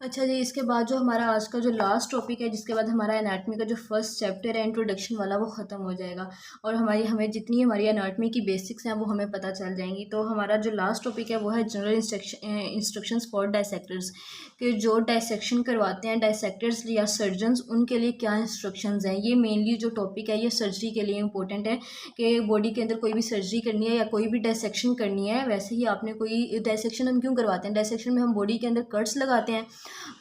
अच्छा जी, इसके बाद जो हमारा आज का जो लास्ट टॉपिक है, जिसके बाद हमारा एनाटमी का जो फर्स्ट चैप्टर है इंट्रोडक्शन वाला, वो ख़त्म हो जाएगा और हमें जितनी हमारी एनाटमी की बेसिक्स हैं वो हमें पता चल जाएंगी। तो हमारा जो लास्ट टॉपिक है वो है जनरल इंस्ट्रक्शंस फॉर डायसेक्टर्स, कि जो डायसेक्शन करवाते हैं डायसेक्टर्स या सर्जन्स, उनके लिए क्या इंस्ट्रक्शंस हैं। ये मेनली जो टॉपिक है ये सर्जरी के लिए इंपॉर्टेंट है, कि बॉडी के अंदर कोई भी सर्जरी करनी है या कोई भी डायसेक्शन करनी है। वैसे ही आपने कोई डायसेक्शन हम क्यों करवाते हैं, डायसेक्शन में हम बॉडी के अंदर कट्स लगाते हैं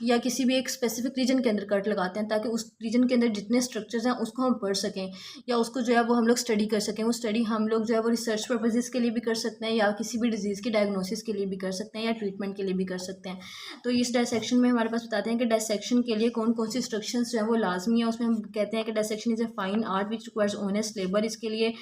या किसी भी एक स्पेसिफिक रीजन के अंदर कट लगाते हैं, ताकि उस रीजन के अंदर जितने स्ट्रक्चर्स हैं उसको हम पढ़ सकें या उसको जो है वो हम लोग स्टडी कर सकें। वो स्टडी हम लोग जो है वो रिसर्च पर्पजेज़ के लिए भी कर सकते हैं या किसी भी डिजीज़ की डायग्नोसिस के लिए भी कर सकते हैं या ट्रीटमेंट के लिए भी कर सकते हैं। तो इस डायसेक्शन में हमारे पास बताते हैं कि डायसेक्शन के लिए कौन कौन सी इंस्ट्रक्शंस जो है वो लाजमी है। उसमें हम कहते हैं कि dissection is a fine art which requires honest labour. इसके लिए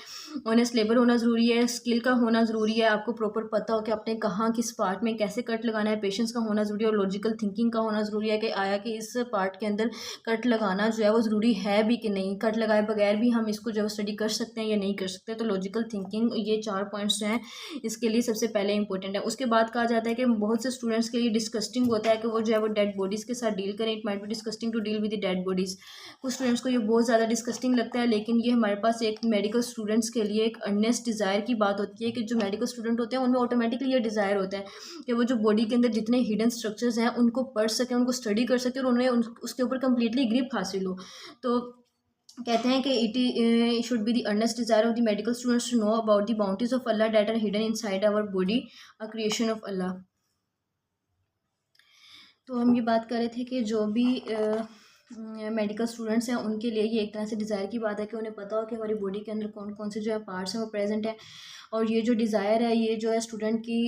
ऑनेस्ट लेबर होना ज़रूरी है, स्किल का होना ज़रूरी है, आपको प्रॉपर पता हो कि आपने कहाँ किस पार्ट में कैसे कट लगाना है, पेशेंस का होना ज़रूरी है और लॉजिकल थिंकिंग का होना ज़रूरी है कि आया कि इस पार्ट के अंदर कट लगाना जो है वो ज़रूरी है भी कि नहीं, कट लगाए बगैर भी हम इसको जो है स्टडी कर सकते हैं या नहीं कर सकते। तो लॉजिकल थिंकिंग, ये 4 पॉइंट्स जो हैं इसके लिए सबसे पहले इंपॉर्टेंट है। उसके बाद कहा जाता है कि बहुत से स्टूडेंट्स के लिए डिस्कस्टिंग होता है कि वो जो है वो डेड बॉडीज़ के साथ डील करें। It might be disgusting to deal with the dead bodies. कुछ स्टूडेंट्स को ये बहुत ज़्यादा डिस्कस्टिंग लगता है, लेकिन ये हमारे पास एक मेडिकल स्टूडेंट्स के लिए एक अर्नेस्ट डिज़ायर की बात होती है कि जो मेडिकल स्टूडेंट होते हैं उनमें ऑटोमेटिकली ये डिज़ायर होता है कि वो जो बॉडी के अंदर जितने हिडन स्ट्रक्चर्स हैं उनको पढ़ सकें, उनको स्टडी कर सकें और उन्हें उसके ऊपर कम्प्लीटली ग्रिप हासिल हो। तो कहते हैं कि it should be the earnest desire of the medical students to know about the bounties of Allah that are hidden inside our body, a creation of Allah. तो हम ये बात कर रहे थे कि जो भी मेडिकल स्टूडेंट्स हैं उनके लिए ये एक तरह से डिज़ायर की बात है कि उन्हें पता हो कि हमारी बॉडी के अंदर कौन कौन से जो है पार्ट्स हैं वो प्रेजेंट हैं। और ये जो डिज़ायर है ये जो है स्टूडेंट की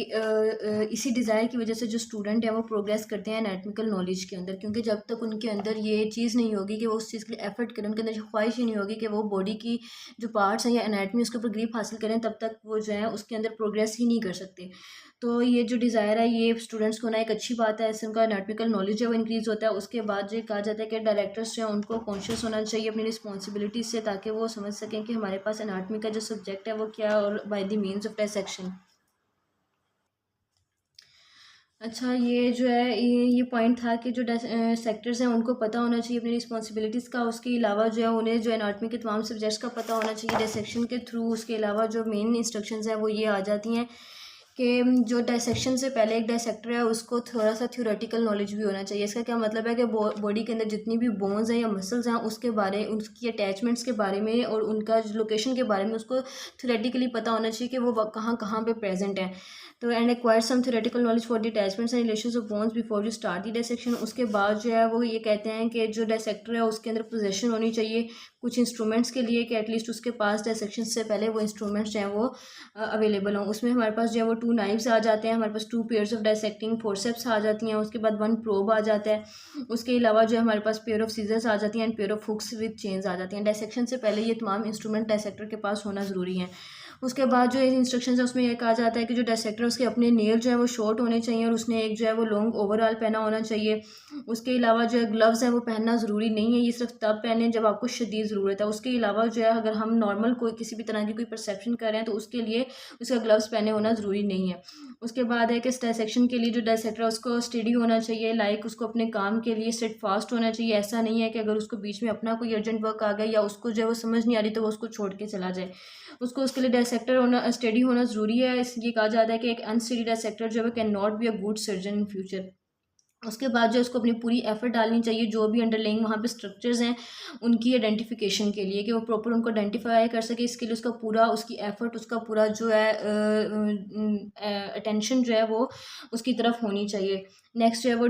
इसी डिज़ायर की वजह से जो स्टूडेंट है वो प्रोग्रेस करते हैं एनाटमिकल नॉलेज के अंदर, क्योंकि जब तक उनके अंदर ये चीज़ नहीं होगी कि वो उस चीज़ के लिए एफर्ट करें, उनके अंदर जो ख्वाहिश ही नहीं होगी कि वो बॉडी की जो पार्ट्स हैं या एनाटमी उसके ऊपर ग्रिप हासिल करें, तब तक वो जो है उसके अंदर प्रोग्रेस ही नहीं कर सकते। तो ये जो डिज़ायर है ये स्टूडेंट्स को ना एक अच्छी बात है, इससे उनका एनाटमिकल नॉलेज है वो इंक्रीज़ होता है। उसके बाद जो कहा जाता है कि डायरेक्टर्स जो हैं उनको कॉन्शियस होना चाहिए अपनी रिस्पॉन्सिबिलिटी से, ताकि वो समझ सकें कि हमारे पास एनाटमी का जो सब्जेक्ट है वो क्या है और by the means of dissection. अच्छा, ये जो है ये पॉइंट था कि जो सेक्टर्स हैं उनको पता होना चाहिए अपनी रिस्पॉन्सिबिलिटीज़ का। उसके अलावा जो है उन्हें जो एनाटमी के तमाम सब्जेक्ट्स का पता होना चाहिए डायसेक्शन के थ्रू। उसके अलावा जो मेन इंस्ट्रक्शंस हैं वो ये आ जाती हैं कि जो डायसेक्शन से पहले एक डायसेक्टर है उसको थोड़ा सा थ्योरेटिकल नॉलेज भी होना चाहिए। इसका क्या मतलब है कि बॉडी के अंदर जितनी भी बोन्स हैं या मसल्स हैं उसके बारे, उसकी अटैचमेंट्स के बारे में और उनका लोकेशन के बारे में उसको थ्योरेटिकली पता होना चाहिए कि वो कहाँ कहाँ पे प्रेजेंट है। तो and acquire some theoretical knowledge for the attachments and relations of bones before you start the dissection. उसके बाद जो है वो ये कहते हैं कि जो डायसेक्टर है उसके अंदर पोजेशन होनी चाहिए कुछ इंस्ट्रूमेंट्स के लिए, कि एटलीस्ट उसके पास डायसेक्शन से पहले वो इंस्ट्रूमेंट्स जो हैं वो अवेलेबल हों। उसमें हमारे पास जो है वो 2 नाइफ्स आ जाते हैं, हमारे पास 2 पेयर्स ऑफ डायसेक्टिंग फोर्सेप्स आ जाती हैं, उसके बाद 1 प्रोब आ जाता है। उसके अलावा जो है हमारे पास पेयर ऑफ सीजर्स आ जाती हैं and pair of hooks with chains आ जाती हैं। डायसेक्शन से पहले ये तमाम इंस्ट्रूमेंट डायसेक्टर के पास होना ज़रूरी है। उसके बाद जो इंस्ट्रक्शंस है उसमें यह कहा जाता है कि जो डायसेक्टर उसके अपने नेल जो है वो शॉर्ट होने चाहिए और उसने एक जो है वो लॉन्ग ओवरऑल पहना होना चाहिए। उसके अलावा जो है ग्लव्स हैं वो पहनना ज़रूरी नहीं है, ये सिर्फ तब पहने जब आपको शदीद ज़रूरत है। उसके अलावा जो है अगर हम नॉर्मल कोई किसी भी तरह की कोई परसेप्शन कर रहे हैं तो उसके लिए उसका ग्लव्स पहने होना ज़रूरी नहीं है। उसके बाद है कि इस डायसेक्शन के लिए जो डायसेक्टर है उसको स्टडी होना चाहिए, लाइक उसको अपने काम के लिए सेट फास्ट होना चाहिए। ऐसा नहीं है कि अगर उसको बीच में अपना कोई अर्जेंट वर्क आ गया या उसको जो है वो समझ नहीं आ रही तो वो उसको छोड़ के चला जाए। उसको उसके लिए डायसेक्टर होना स्टडी होना ज़रूरी है। इसलिए कहा जाता है कि एक अनस्टडी डायसेक्टर जो है can not be a good surgeon in future. उसके बाद जो उसको अपनी पूरी एफर्ट डालनी चाहिए जो भी अंडरलाइंग वहाँ पे स्ट्रक्चर्स हैं उनकी आइडेंटिफिकेशन के लिए, कि वो प्रॉपर उनको आइडेंटिफाई कर सके। इसके लिए उसका पूरा उसकी एफर्ट उसका पूरा जो है अटेंशन जो है वो उसकी तरफ होनी चाहिए। नेक्स्ट जो है वो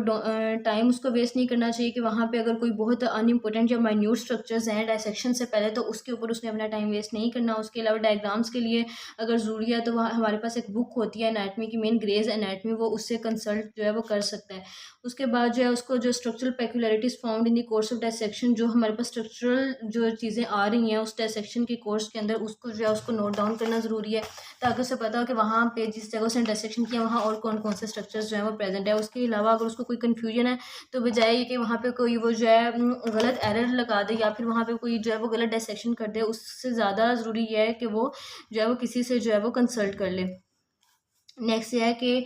टाइम उसको वेस्ट नहीं करना चाहिए कि वहाँ पे अगर कोई बहुत अनइम्पोर्टेंट या माइन्यूट स्ट्रक्चर्स हैं डायसेक्शन से पहले तो उसके ऊपर उसने अपना टाइम वेस्ट नहीं करना। उसके अलावा डायग्राम्स के लिए अगर ज़रूरी है तो वहाँ हमारे पास एक बुक होती है एनाटमी की, मेन ग्रेज एनाटमी, वो उससे कंसल्ट जो है वो कर सकता है। उसके बाद जो है उसको जो structural peculiarities found in the course of dissection, जो हमारे पास स्ट्रक्चरल जो चीज़ें आ रही हैं उस डायसेक्शन के कोर्स के अंदर उसको जो है उसको नोट डाउन करना ज़रूरी है, ताकि उसे पता हो कि वहाँ पे जिस जगह उसने डायसेक्शन किया वहाँ और कौन कौन से स्ट्रक्चर्स जो है वो प्रेजेंट है। उसके अलावा अगर उसको कोई कन्फ्यूजन है तो बजाय ये कि वहाँ पे कोई वो जो है गलत एरर लगा दे या फिर वहाँ पे कोई जो है वो गलत डायसेक्शन कर दे, उससे ज़्यादा ज़रूरी है कि वो जो है वो किसी से जो है वो कंसल्ट कर ले। नेक्स्ट ये है कि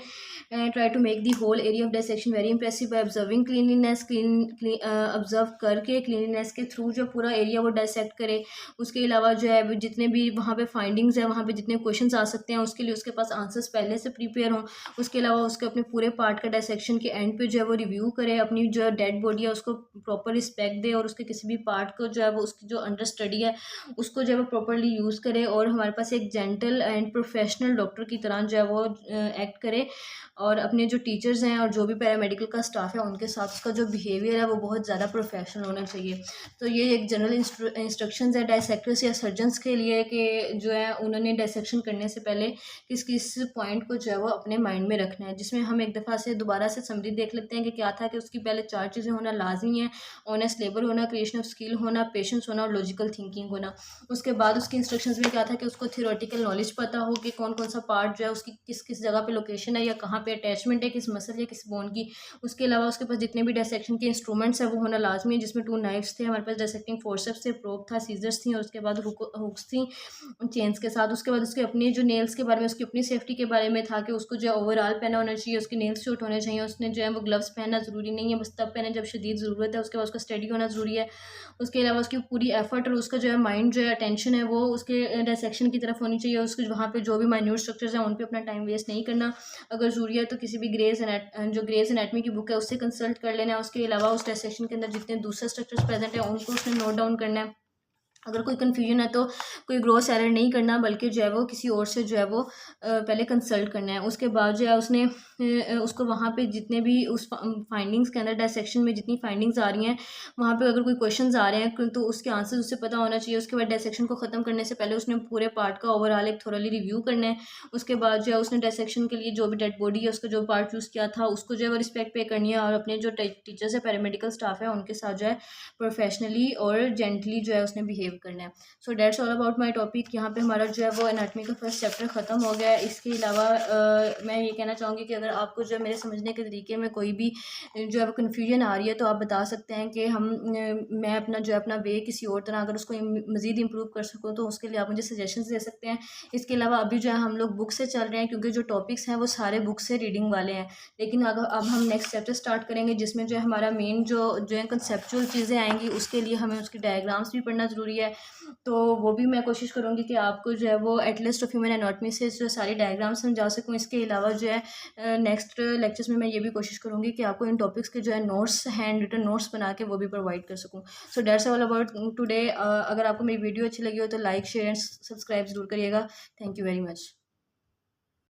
try to make the whole area of dissection very impressive by observing cleanliness, observe करके क्लीनलीनेस के थ्रू जो पूरा एरिया वो डायसेक्ट करे। उसके अलावा जो है जितने भी वहाँ पे फाइंडिंग्स है, वहाँ पे जितने क्वेश्चंस आ सकते हैं उसके लिए उसके पास आंसर्स पहले से प्रिपेयर हों। उसके अलावा उसके अपने पूरे पार्ट का डायसेक्शन के एंड पे जो है वो रिव्यू करे, अपनी जो डेड बॉडी है उसको प्रॉपर रिस्पेक्ट दे, और उसके किसी भी पार्ट को जो है वो उसकी जो अंडर स्टडी है उसको जो है वो प्रॉपरली यूज़ करे, और हमारे पास एक जेंटल एंड प्रोफेशनल डॉक्टर की तरह जो है वो एक्ट करे। और अपने जो टीचर्स हैं और जो भी पैरामेडिकल का स्टाफ है उनके साथ उसका जो बिहेवियर है वो बहुत ज़्यादा प्रोफेशनल होना चाहिए। तो ये एक जनरल इंस्ट्रक्शंस है डायसेक्टर्स या सर्जन्स के लिए कि जो है उन्होंने डायसेक्शन करने से पहले किस किस पॉइंट को जो है वो अपने माइंड में रखना है, जिसमें हम एक दफ़ा से दोबारा से समरी देख लेते हैं कि क्या था कि उसकी पहले 4 चीज़ें होना लाजमी है: ऑनेस्ट लेबर होना, क्रिएशन ऑफ स्किल होना, पेशेंस होना और लॉजिकल थिंकिंग होना। उसके बाद उसकी इंस्ट्रक्शंस में क्या था कि उसको थियोरेटिकल नॉलेज पता हो कि कौन कौन सा पार्ट जो है उसकी किस किस जगह पे लोकेशन है या कहाँ पे अटैचमेंट है, किस मसल या किस बोन की। उसके अलावा उसके पास जितने भी डायसेक्शन के इंस्ट्रूमेंट्स हैं वो होना लाजमी है, जिसमें 2 नाइफ्स थे, हमारे पास डायसेक्टिंग फोर्सेप्स थे, प्रोब था, सीजर्स थी, और उसके बाद हुक्स थी चेन्स के साथ। उसके बाद उसके अपने जो नेल्स के बारे में, उसकी अपनी सेफ्टी के बारे में था कि उसको जो है ओवरऑल पहना होना चाहिए, उसके नेल्स शूट होने चाहिए, उसने जो है वो ग्लव्स पहनना ज़रूरी नहीं है, बस तब पहने जब शदीद ज़रूरत है। उसके बाद उसका स्टडी होना ज़रूरी है। उसके अलावा उसकी पूरी एफर्ट और उसका जो है माइंड जो है अटेंशन है वो उसके डायसेक्शन की तरफ होनी चाहिए। उसके वहाँ पे जो भी माइन्यूट स्ट्रक्चर्स हैं उन पे अपना टाइम वेस्ट नहीं करना। अगर ज़रूरी है तो किसी भी ग्रेज एनाटमी की बुक है उससे कंसल्ट कर लेना है। उसके अलावा उस डायसेक्शन के अंदर जितने दूसरे स्ट्रक्चर्स प्रेजेंट हैं उनको उसने नोट डाउन करना है। अगर कोई कन्फ्यूजन है तो कोई ग्रोस एरर नहीं करना, बल्कि जो है वो किसी और से जो है वो पहले कंसल्ट करना है। उसके बाद जो है उसने उसको वहाँ पे जितने भी उस फाइंडिंग्स के अंदर डायसेक्शन में जितनी फाइंडिंग्स आ रही हैं वहाँ पे अगर कोई क्वेश्चंस आ रहे हैं तो उसके आंसर उससे पता होना चाहिए। उसके बाद डायसेक्शन को ख़त्म करने से पहले उसने पूरे पार्ट का ओवरऑल एक थोरली रिव्यू करना है। उसके बाद जो है उसने डायसेक्शन के लिए जो भी डेड बॉडी है उसका जो पार्ट चूज़ किया था उसको जो है वो रिस्पेक्ट पे करनी है, और अपने जो टीचर्स है पैरामेडिकल स्टाफ है उनके साथ जो है प्रोफेशनली और जेंटली जो है उसने बिहेव करना है। So that's all about my topic. यहाँ पे हमारा जो है वो एनाटमी का फर्स्ट चैप्टर ख़त्म हो गया है। इसके अलावा मैं ये कहना चाहूँगी कि अगर आपको जो है मेरे समझने के तरीके में कोई भी जो है वो कन्फ्यूजन आ रही है तो आप बता सकते हैं कि मैं अपना जो है अपना वे किसी और तरह अगर उसको मज़ीद इम्प्रूव कर सकूँ तो उसके लिए आप मुझे सजेशंस दे सकते हैं। इसके अलावा अभी जो है हम लोग बुक से चल रहे हैं क्योंकि जो टॉपिक्स हैं वो सारे बुक से रीडिंग वाले हैं, लेकिन अगर अब हम नेक्स्ट चैप्टर स्टार्ट करेंगे जिसमें जो है हमारा मेन जो है कंसेप्चुअल चीज़ें आएंगी, उसके लिए हमें उसकी डायग्राम्स भी पढ़ना ज़रूरी है। तो वो भी मैं कोशिश करूँगी कि आपको जो है वो एटलीस्ट ऑफ ह्यूमन एनाटमी से जो सारी डायग्राम समझा सकूँ। इसके अलावा जो है नेक्स्ट लेक्चर्स में मैं ये भी कोशिश करूँगी कि आपको इन टॉपिक्स के जो है नोट्स, हैंड रिटन नोट्स बना के वो भी प्रोवाइड कर सकूँ। So that's all about today. अगर आपको मेरी वीडियो अच्छी लगी हो तो लाइक शेयर एंड सब्सक्राइब ज़रूर करिएगा। Thank you very much.